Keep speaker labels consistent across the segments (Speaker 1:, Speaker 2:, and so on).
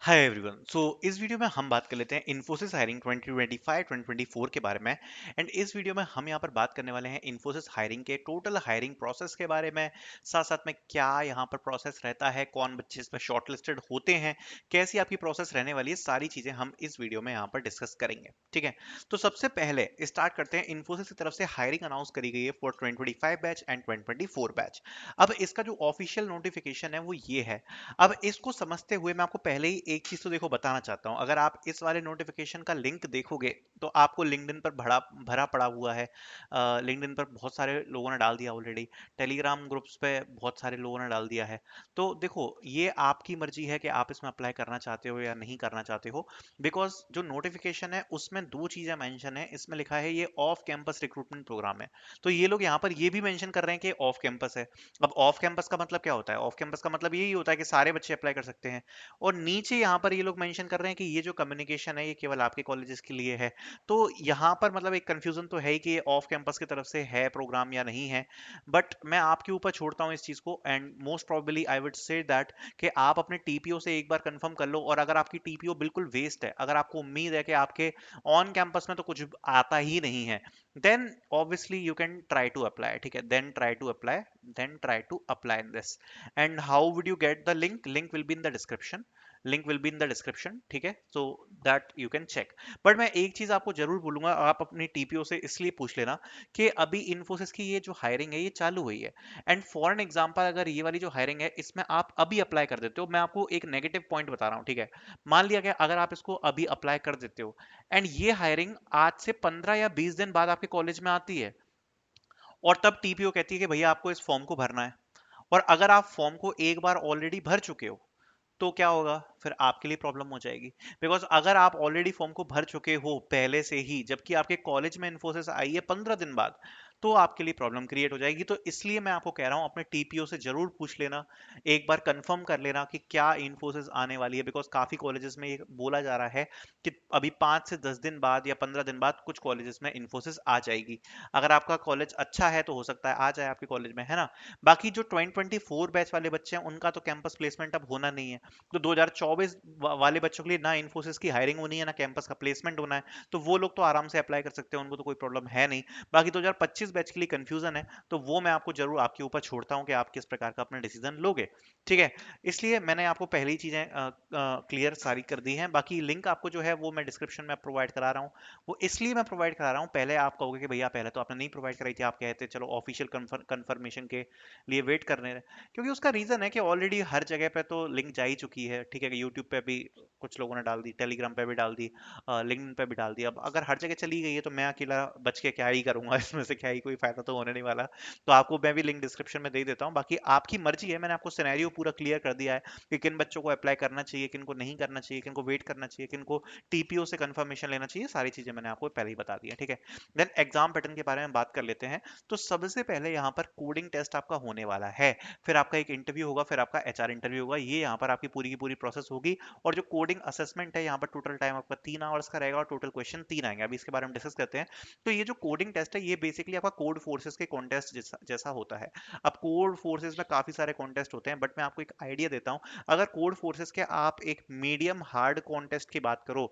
Speaker 1: Hi everyone. इस video में हम बात कर लेते हैं इन्फोसिस हायरिंग 2025-2024 के बारे में। एंड इस वीडियो में हम यहाँ पर बात करने वाले हैं इन्फोसिस हायरिंग के टोटल हायरिंग प्रोसेस के बारे में। साथ साथ में क्या यहाँ पर प्रोसेस रहता है, कौन बच्चे इसमें शॉर्टलिस्टेड होते हैं, कैसी आपकी प्रोसेस रहने वाली है, सारी चीजें हम इस वीडियो में यहाँ पर डिस्कस करेंगे। ठीक है, तो सबसे पहले स्टार्ट करते हैं। इन्फोसिस की तरफ से हायरिंग अनाउंस करी गई है फॉर 2025 बैच एंड 2024 बैच। अब इसका जो ऑफिशियल नोटिफिकेशन है वो ये है। अब इसको समझते हुए मैं आपको पहले ही एक चीज तो देखो बताना चाहता हूं। अगर आप इस वाले नोटिफिकेशन का लिंक देखोगे तो आपको लिंक्डइन पर भरा भरा पड़ा हुआ है। लिंक्डइन पर बहुत सारे लोगों ने डाल दिया ऑलरेडी, टेलीग्राम ग्रुप्स पे बहुत सारे लोगों ने डाल दिया है। तो देखो, ये आपकी मर्जी है कि आप इसमें अप्लाई करना चाहते हो या नहीं करना चाहते हो। बिकॉज जो नोटिफिकेशन है उसमें दो चीजें मेंशन है। इसमें लिखा है ये ऑफ कैंपस रिक्रूटमेंट प्रोग्राम है। तो ये लोग यहाँ पर ये भी मेंशन कर रहे हैं कि ऑफ कैंपस है। अब ऑफ कैंपस का मतलब क्या होता है? ऑफ कैंपस का मतलब यही होता है कि सारे बच्चे अप्लाई कर सकते हैं। और नीचे यहाँ पर ये लोग मेंशन कर रहे हैं कि ये जो कम्युनिकेशन है ये केवल आपके कॉलेजेस के लिए है। तो यहाँ पर मतलब एक कंफ्यूजन तो है ही कि ये ऑफ कैंपस की तरफ से है प्रोग्राम या नहीं है। बट मैं आपके ऊपर छोड़ता हूँ इस चीज को। And most probably I would say that कि आप अपने टीपीओ से एक बार कंफर्म कर लो। और अगर आपकी टीपीओ बिल्कुल वेस्ट है, अगर आपको उम्मीद है कि आपके ऑन कैंपस में तो कुछ आता ही नहीं है, then obviously you can try to apply. ठीक है, then try to apply in this. And how would you get the link will be in the description. Link will be in the description. ठीक है, so that you can check. But मैं एक चीज आपको जरूर बोलूंगा, आप अपनी टीपीओ से इसलिए पूछ लेना कि अभी इन्फोसिस की ये जो हायरिंग है ये चालू हुई है। एंड फॉर एन एग्जांपल, अगर ये वाली जो हायरिंग है इसमें आप अभी अप्लाई कर देते हो, मैं आपको एक नेगेटिव पॉइंट बता रहा हूँ। ठीक है, मान लिया गया अगर आप इसको अभी अप्लाई कर देते हो एंड ये हायरिंग आज से 15 या 20 दिन बाद आपके कॉलेज में आती है, और तब टीपीओ कहती है कि भैया आपको इस फॉर्म को भरना है, और अगर आप फॉर्म को एक बार ऑलरेडी भर चुके हो, तो क्या होगा? फिर आपके लिए प्रॉब्लम हो जाएगी। बिकॉज अगर आप ऑलरेडी फॉर्म को भर चुके हो पहले से ही, जबकि आपके कॉलेज में इन्फोसिस आई है 15 दिन बाद, तो आपके लिए प्रॉब्लम क्रिएट हो जाएगी। तो इसलिए मैं आपको कह रहा हूं अपने टीपीओ से जरूर पूछ लेना, एक बार कंफर्म कर लेना कि क्या इन्फोसिस आने वाली है। बिकॉज काफी कॉलेजेस में ये बोला जा रहा है कि अभी 5 से 10 दिन बाद या 15 दिन बाद कुछ कॉलेजेस में इन्फोसिस आ जाएगी। अगर आपका कॉलेज अच्छा है तो हो सकता है आ जाए आपके कॉलेज में, है ना। बाकी जो 2024 बैच वाले बच्चे हैं उनका तो कैंपस प्लेसमेंट अब होना नहीं है। तो 2024 वाले बच्चों के लिए ना इन्फोसिस की हायरिंग होनी है, ना कैंपस का प्लेसमेंट होना है। तो वो लोग तो आराम से अप्लाई कर सकते हैं, उनको तो कोई प्रॉब्लम है नहीं। बाकी 2025 बैच के लिए कंफ्यूजन है, तो वो मैं आपको जरूर आपके ऊपर छोड़ता हूँ कि आप किस प्रकार का अपना डिसीजन लोगे। ठीक है, इसलिए मैंने आपको पहले ही चीजें क्लियर सारी कर दी हैं। बाकी लिंक आपको जो है वो मैं डिस्क्रिप्शन में प्रोवाइड करा रहा हूँ। वो इसलिए मैं प्रोवाइड करा रहा हूँ, पहले आप कहोगे कि भैया पहले तो आपने नहीं प्रोवाइड कराई थी, आप कहते चलो ऑफिशियल कंफर्मेशन के लिए वेट करने। क्योंकि उसका रीजन है कि ऑलरेडी हर जगह पे तो लिंक जा ही चुकी है। ठीक है, यूट्यूब पे भी कुछ लोगों ने डाल दी, टेलीग्राम पे भी डाल दी, लिंक्डइन पे भी डाल दी। अब अगर हर जगह चली गई है तो मैं अकेला बच के क्या ही करूंगा इसमें से क्या ही कोई फायदा तो होने नहीं वाला। तो आपको मैं भी लिंक डिस्क्रिप्शन में दे देता हूँ, बाकी आपकी मर्जी है। मैंने आपको सिनेरियो पूरा क्लियर कर दिया है कि किन बच्चों को अप्लाई करना चाहिए, किन को नहीं करना चाहिए, किन को वेट करना चाहिए, किन को टीपीओ से कंफर्मेशन लेना चाहिए। सारी चीजें मैंने आपको पहले ही बता दी है। ठीक है, देन एग्जाम पैटर्न के बारे में बात कर लेते हैं। तो सबसे पहले यहाँ पर कोडिंग टेस्ट आपका होने वाला है, फिर आपका एक इंटरव्यू होगा, फिर आपका एचआर इंटरव्यू होगा। ये यहाँ पर आपकी पूरी की पूरी प्रोसेस होगी। और जो कोडिंग असेसमेंट है यहाँ पर टोटल टाइम आपका 3 आवर्स का रहेगा और टोटल क्वेश्चन 3 आएंगे। अभी इसके बारे में डिस्कस करते हैं। तो ये जो कोडिंग टेस्ट है ये बेसिकली आपका कोड फोर्सेस के कॉन्टेस्ट जैसा होता है। अब कोड फोर्सेस में काफी सारे कॉन्टेस्ट होते हैं, बट मैं आपको एक आइडिया देता हूँ। अगर कोड फोर्सेस के आप एक मीडियम हार्ड कॉन्टेस्ट की बात करो,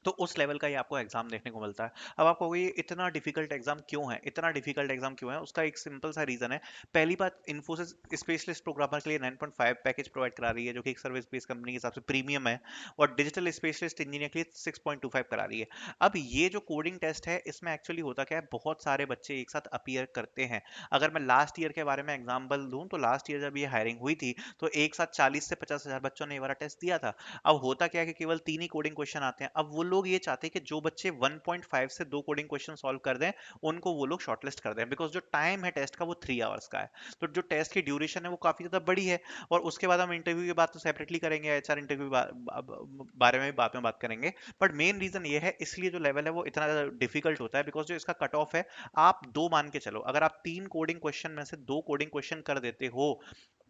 Speaker 1: तो उस लेवल का ही आपको एग्जाम देखने को मिलता है। अब आप कहोगे ये इतना डिफिकल्ट एग्जाम क्यों है, इतना डिफिकल्ट एग्जाम क्यों है? उसका एक सिंपल सा रीजन है। पहली बात, इन्फोसिस स्पेशलिस्ट प्रोग्रामर के लिए 9.5 पैकेज प्रोवाइड करा रही है, जो कि एक सर्विस बेस्ड कंपनी के हिसाब से प्रीमियम है। और डिजिटल स्पेशलिस्ट इंजीनियर के लिए 6.25 करा रही है। अब ये जो कोडिंग टेस्ट है इसमें एक्चुअली होता क्या है, बहुत सारे बच्चे एक साथ अपीयर करते हैं। अगर मैं लास्ट ईयर के बारे में एग्जाम्पल दूं, तो लास्ट ईयर जब ये हायरिंग हुई थी तो एक साथ 40 से 50 हजार बच्चों ने ये वाला टेस्ट दिया था। अब होता क्या है कि केवल 3 ही कोडिंग क्वेश्चन आते हैं। अब वो लोग ये चाहते हैं कि जो बच्चे 1.5 से 2 कोडिंग क्वेश्चन सॉल्व कर दें, उनको वो लोग शॉर्टलिस्ट कर दें। बिकॉज जो टाइम है टेस्ट का वो 3 आवर्स का है। तो जो टेस्ट की ड्यूरेशन है वो काफी ज्यादा बड़ी है। और उसके बाद हम इंटरव्यू की बात तो सेपरेटली करेंगे, एचआर इंटरव्यू बारे में भी बाद में बात करेंगे। बट मेन रीजन ये है, इसलिए जो लेवल है वो इतना ज्यादा डिफिकल्ट होता है। बिकॉज जो इसका कट ऑफ है, आप 2 मान के चलो, अगर आप 3 कोडिंग क्वेश्चन में से 2 कोडिंग क्वेश्चन कर देते हो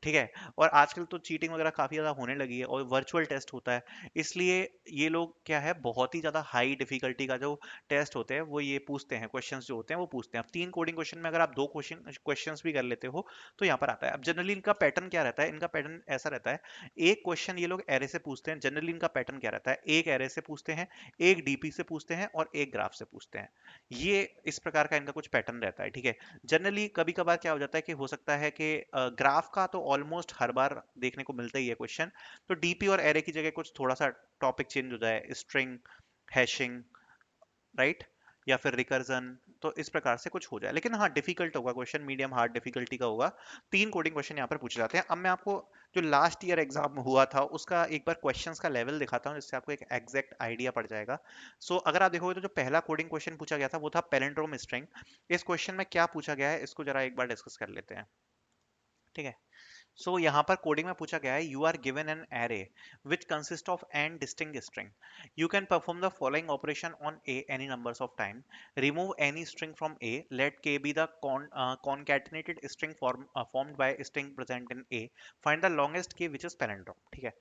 Speaker 1: ठीक है। और आजकल तो चीटिंग वगैरह काफी ज्यादा होने लगी है और वर्चुअल टेस्ट होता है, इसलिए ये लोग क्या है, बहुत ही ज्यादा हाई डिफिकल्टी का जो टेस्ट होते हैं वो ये पूछते हैं, क्वेश्चंस जो होते हैं वो पूछते हैं। अब 3 कोडिंग क्वेश्चन में अगर आप 2 क्वेश्चंस भी कर लेते हो तो यहाँ पर आता है। अब जनरली इनका पैटर्न क्या रहता है, इनका पैटर्न ऐसा रहता है, एक क्वेश्चन ये लोग एरे से पूछते हैं। जनरली इनका पैटर्न क्या रहता है, एक एरे से पूछते हैं, एक डीपी से पूछते हैं और एक ग्राफ से पूछते हैं। ये इस प्रकार का इनका कुछ पैटर्न रहता है, ठीक है। जनरली कभी कभार क्या हो जाता है कि हो सकता है कि ग्राफ का तो ऑलमोस्ट हर बार देखने को मिलता ही है क्वेश्चन, तो डीपी और एरे की जगह कुछ थोड़ा सा टॉपिक चेंज हो जाए, स्ट्रिंग, हैशिंग, राइट, या फिर रिकर्जन, तो इस प्रकार से कुछ हो जाए। लेकिन हाँ, डिफिकल्ट होगा क्वेश्चन, मीडियम हार्ड डिफिकल्टी का होगा। 3 कोडिंग क्वेश्चन यहाँ पर पूछे जाते हैं। अब मैं आपको जो लास्ट ईयर एग्जाम हुआ था उसका एक बार क्वेश्चंस का लेवल दिखाता हूँ, जिससे आपको एक एग्जैक्ट आइडिया पड़ जाएगा। अगर आप देखोगे तो जो पहला कोडिंग क्वेश्चन पूछा गया था वो था पैलिंड्रोम स्ट्रिंग। इस क्वेश्चन में क्या पूछा गया है इसको जरा एक बार डिस्कस कर लेते हैं, ठीक है। यहाँ पर कोडिंग में पूछा गया है, you are given an array which consist of N distinct string, you can perform the following operation on a any numbers of time, remove any string from A, let K be the concatenated string formed by string present in a, find the longest k which is palindrome, ठीक है।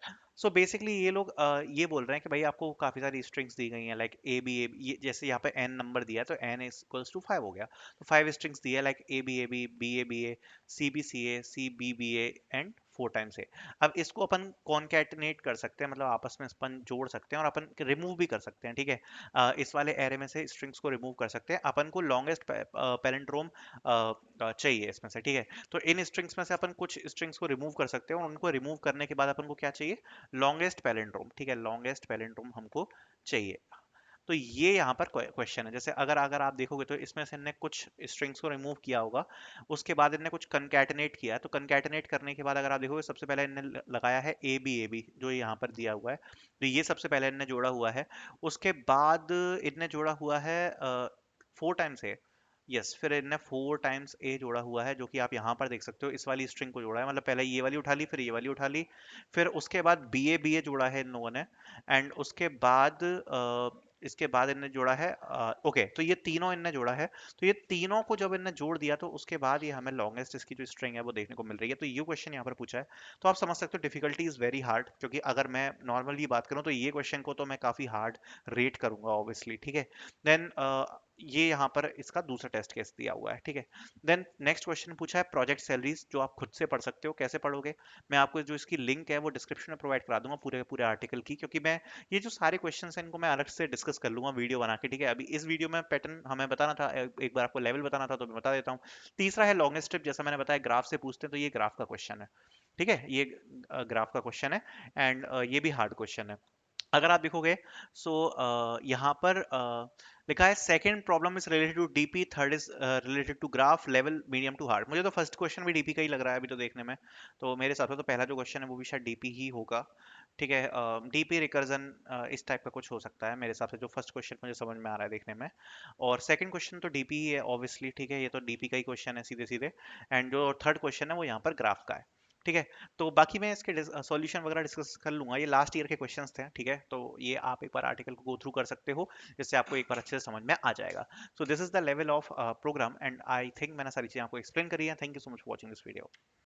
Speaker 1: Basically ये लोग ये बोल रहे हैं कि भाई आपको काफी सारी स्ट्रिंग्स दी गई हैं, लाइक ए बी, जैसे यहाँ पे n नंबर दिया है तो n इज इक्वल्स टू 5 हो गया, तो 5 स्ट्रिंग्स दी है, like A B A, C B B A and 4 times A. अब इसको अपन कॉन्कैटिनेट कर सकते हैं, मतलब आपस में अपन जोड़ सकते हैं और अपन रिमूव भी कर सकते हैं, ठीक है। इस वाले एरे में से स्ट्रिंग्स को रिमूव कर सकते हैं। अपन को लॉन्गेस्ट पैलिंड्रोम चाहिए इसमें से, ठीक है। तो इन स्ट्रिंग्स में से अपन कुछ स्ट्रिंग्स को रिमूव कर सकते हैं और उनको रिमूव करने के बाद अपन को क्या चाहिए, लॉन्गेस्ट पैलिंड्रोम, ठीक है, लॉन्गेस्ट पैलिंड्रोम हमको चाहिए। तो ये यहाँ पर क्वेश्चन है। जैसे अगर अगर आप देखोगे तो इसमें से इनने कुछ स्ट्रिंग्स को रिमूव किया होगा, उसके बाद इनने कुछ कंकैटिनेट किया है, तो कंकैटिनेट करने के बाद अगर आप देखोगे सबसे पहले इनने लगाया है ए बी जो यहाँ पर दिया हुआ है, तो ये सबसे पहले इनने जोड़ा हुआ है। उसके बाद इनने जोड़ा हुआ है 4 टाइम्स ए, यस, फिर इनने 4 टाइम्स ए जोड़ा हुआ है, जो कि आप यहाँ पर देख सकते हो, इस वाली स्ट्रिंग को जोड़ा है, मतलब पहले ये वाली उठा ली, फिर ये वाली उठा ली, फिर उसके बाद बी ए जोड़ा है इन लोगों ने, एंड उसके बाद इसके बाद इनने जोड़ा है, ओके, तो ये तीनों इनने जोड़ा है। तो ये तीनों को जब इनने जोड़ दिया तो उसके बाद ये हमें लॉन्गेस्ट इसकी जो स्ट्रिंग है वो देखने को मिल रही है। तो ये क्वेश्चन यहाँ पर पूछा है, तो आप समझ सकते हो डिफिकल्टी इज वेरी हार्ड, क्योंकि अगर मैं नॉर्मली बात करूँ तो ये क्वेश्चन को तो मैं काफी हार्ड रेट करूंगा ऑब्वियसली, ठीक है। देन ये यहाँ पर इसका दूसरा टेस्ट केस दिया हुआ है, ठीक है। देन नेक्स्ट क्वेश्चन पूछा है प्रोजेक्ट सैलरीज, जो आप खुद से पढ़ सकते हो। कैसे पढ़ोगे, मैं आपको जो इसकी लिंक है वो डिस्क्रिप्शन में प्रोवाइड करा दूंगा पूरे पूरे आर्टिकल की, क्योंकि मैं ये जो सारे क्वेश्चंस हैं इनको मैं अलग से डिस्कस कर लूंगा वीडियो बना के, ठीक है। अभी इस वीडियो में पैटर्न हमें बताना था, एक बार आपको लेवल बताना था तो मैं बता देता हूँ। तीसरा है लॉन्गेस्ट ट्रिप, जैसा मैंने बताया ग्राफ से पूछते हैं, तो ये ग्राफ का क्वेश्चन है, ठीक है, ये ग्राफ का क्वेश्चन है, एंड ये भी हार्ड क्वेश्चन है। अगर आप देखोगे यहाँ पर लिखा है second problem is related to DP, third is related to graph level medium to hard. मुझे तो फर्स्ट क्वेश्चन भी डीपी का ही लग रहा है अभी तो देखने में, तो मेरे हिसाब से तो पहला जो क्वेश्चन है वो भी शायद डीपी ही होगा, ठीक है। डीपी रिकर्जन इस टाइप का कुछ हो सकता है मेरे हिसाब से, जो फर्स्ट क्वेश्चन मुझे समझ में आ रहा है देखने में। और सेकंड क्वेश्चन तो डीपी ही है ऑब्वियसली, ठीक है, ये तो डीपी का ही क्वेश्चन है सीधे सीधे। एंड जो थर्ड क्वेश्चन है वो यहाँ पर ग्राफ का है, ठीक है। तो बाकी मैं इसके सॉल्यूशन वगैरह डिस्कस कर लूंगा, ये लास्ट ईयर के क्वेश्चंस थे, ठीक है। तो ये आप एक बार आर्टिकल को गो थ्रू कर सकते हो, जिससे आपको एक बार अच्छे से समझ में आ जाएगा। So this is the level of program, and I think मैंने सारी चीजें आपको एक्सप्लेन करी है। Thank you so much for watching this video.